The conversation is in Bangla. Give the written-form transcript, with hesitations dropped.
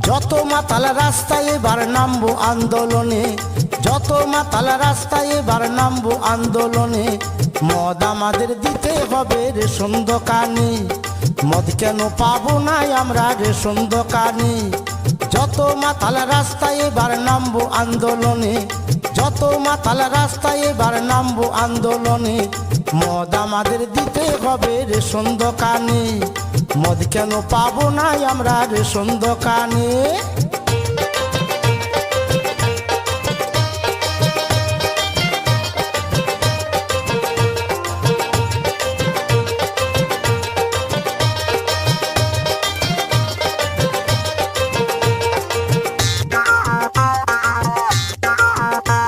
যত মাতাল রাস্তায় এবার নামবো আন্দোলনে, যত মাতাল রাস্তায় এবার নামবো আন্দোলনে। মদ আমাদের দিতে হবে রেশন দোকানে, মদ কেন পাবো না আমরা রেশন দোকানে। যত মাতাল রাস্তায় এবার নামবো আন্দোলনে, যত মাতাল রাস্তায় এবার নামবো আন্দোলনে। মদ আমাদের দিতে হবে রেশন দোকানে, মদ কেন পাবো না আমরা রেশন দোকানে।